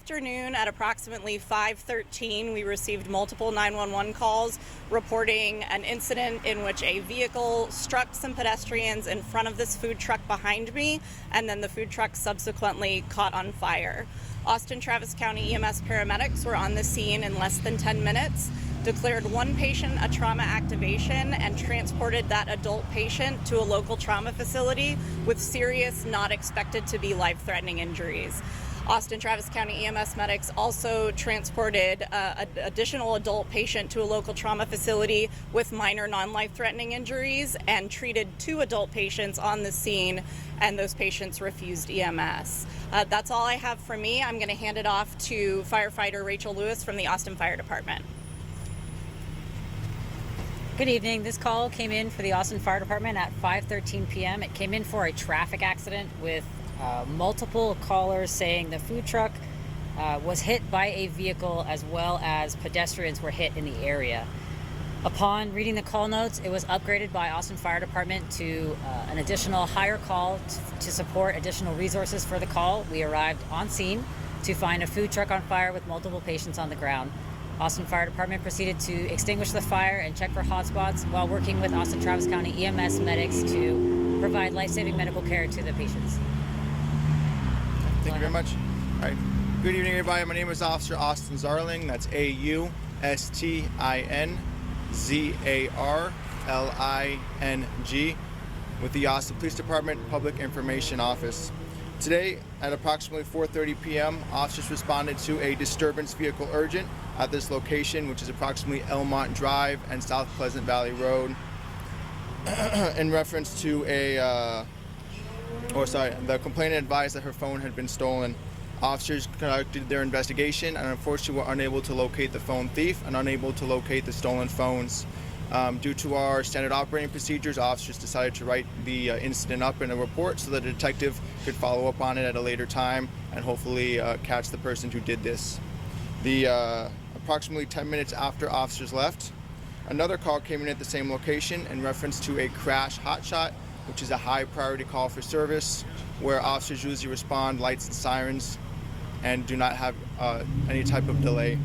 afternoon at approximately 5:13, we received multiple 911 calls reporting an incident in which a vehicle struck some pedestrians in front of this food truck behind me, and then the food truck subsequently caught on fire. Austin Travis County EMS paramedics were on the scene in less than 10 minutes, declared one patient a trauma activation, and transported that adult patient to a local trauma facility with serious, not expected to be life-threatening injuries. Austin Travis County EMS medics also transported an additional adult patient to a local trauma facility with minor non-life-threatening injuries and treated 2 adult patients on the scene, and those patients refused EMS. That's all I have for me. I'm going to hand it off to firefighter Rachel Lewis from the Austin Fire Department. Good evening. This call came in for the Austin Fire Department at 5:13 p.m. It came in for a traffic accident with multiple callers saying the food truck was hit by a vehicle as well as pedestrians were hit in the area. Upon reading the call notes, it was upgraded by Austin Fire Department to an additional higher call to support additional resources for the call. We arrived on scene to find a food truck on fire with multiple patients on the ground. Austin Fire Department proceeded to extinguish the fire and check for hotspots while working with Austin Travis County EMS medics to provide life-saving medical care to the patients. Thank you very much. All right. Good evening, everybody. My name is Officer Austin Zarling. That's AUSTINZARLING with the Austin Police Department Public Information Office. Today, at approximately 4:30 p.m., officers responded to a disturbance vehicle urgent at this location, which is approximately Elmont Drive and South Pleasant Valley Road, in reference to the complainant advised that her phone had been stolen. Officers conducted their investigation and unfortunately were unable to locate the phone thief and unable to locate the stolen phones. Due to our standard operating procedures, officers decided to write the incident up in a report so that a detective could follow up on it at a later time and hopefully catch the person who did this. Approximately 10 minutes after officers left, another call came in at the same location in reference to a crash hotshot, which is a high priority call for service where officers usually respond lights and sirens and do not have any type of delay.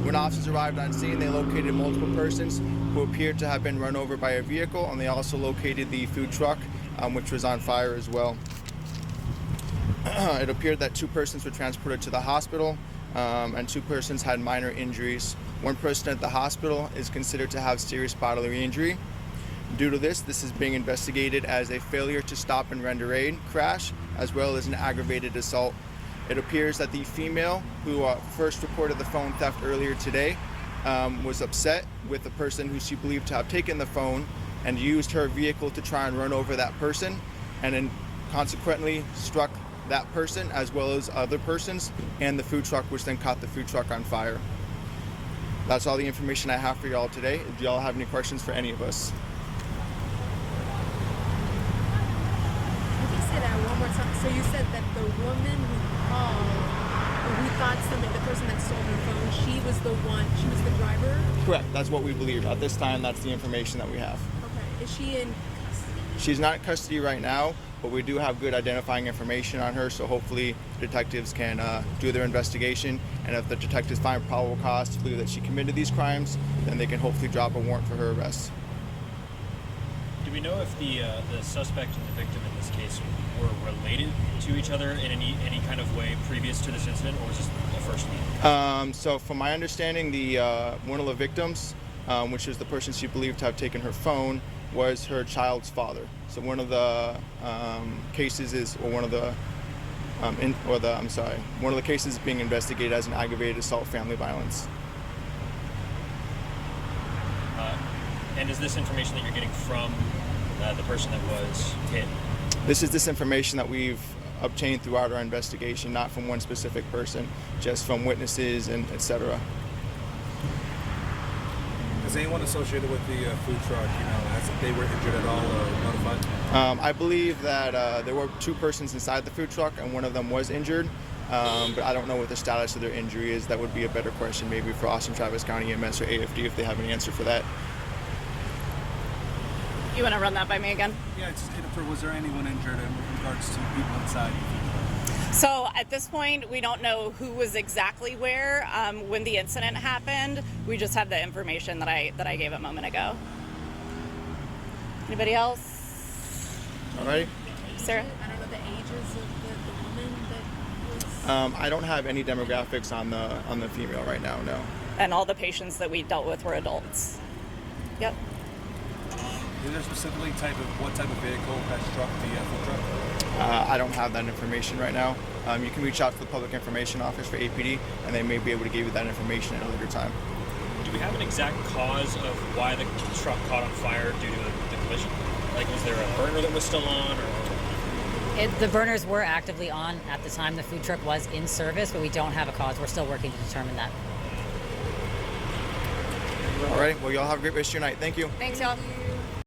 When officers arrived on scene, they located multiple persons who appeared to have been run over by a vehicle, and they also located the food truck, which was on fire as well. It appeared that 2 persons were transported to the hospital, and 2 persons had minor injuries. 1 person at the hospital is considered to have serious bodily injury. Due to this is being investigated as a failure to stop and render aid crash, as well as an aggravated assault. It appears that the female who first reported the phone theft earlier today was upset with the person who she believed to have taken the phone and used her vehicle to try and run over that person, and then consequently struck that person as well as other persons and the food truck, which then caught the food truck on fire. That's all the information I have for y'all today. Do y'all have any questions for any of us? Can you say that one more time? So you said that the woman who called, who thought the person that stole her phone, she was the driver? Correct. That's what we believe. At this time, that's the information that we have. Okay. Is she in custody? She's not in custody right now, but we do have good identifying information on her, so hopefully detectives can do their investigation, and if the detectives find probable cause to believe that she committed these crimes, then they can hopefully drop a warrant for her arrest. Do we know if the suspect and the victim in this case were related to each other in any kind of way previous to this incident, or was this the first meeting? So from my understanding, one of the victims, which was the person she believed to have taken her phone, was her child's father. So one of the cases is, or one of the cases is being investigated as an aggravated assault, family violence. And is this information that you're getting from the person that was hit? This is information that we've obtained throughout our investigation, not from one specific person, just from witnesses and etc. Is anyone associated with the food truck, as if they were injured at all or notified? I believe that there were 2 persons inside the food truck and one of them was injured, but I don't know what the status of their injury is. That would be a better question maybe for Austin Travis County EMS or AFD if they have an answer for that. You want to run that by me again? Yeah, was there anyone injured in regards to people inside the food truck? So at this point, we don't know who was exactly where when the incident happened. We just have the information that I gave a moment ago. Anybody else? All right. Sarah? I don't know the ages of the woman that was. I don't have any demographics on the female right now. No. And all the patients that we dealt with were adults. Yep. Is there specifically what type of vehicle has struck the food truck? I don't have that information right now. You can reach out to the Public Information Office for APD, and they may be able to give you that information at a later time. Do we have an exact cause of why the truck caught on fire due to the collision? Like, was there a burner that was still on, or? The burners were actively on at the time the food truck was in service, but we don't have a cause. We're still working to determine that. All right. Well, y'all have a great rest of your night. Thank you. Thanks, y'all. Thank you.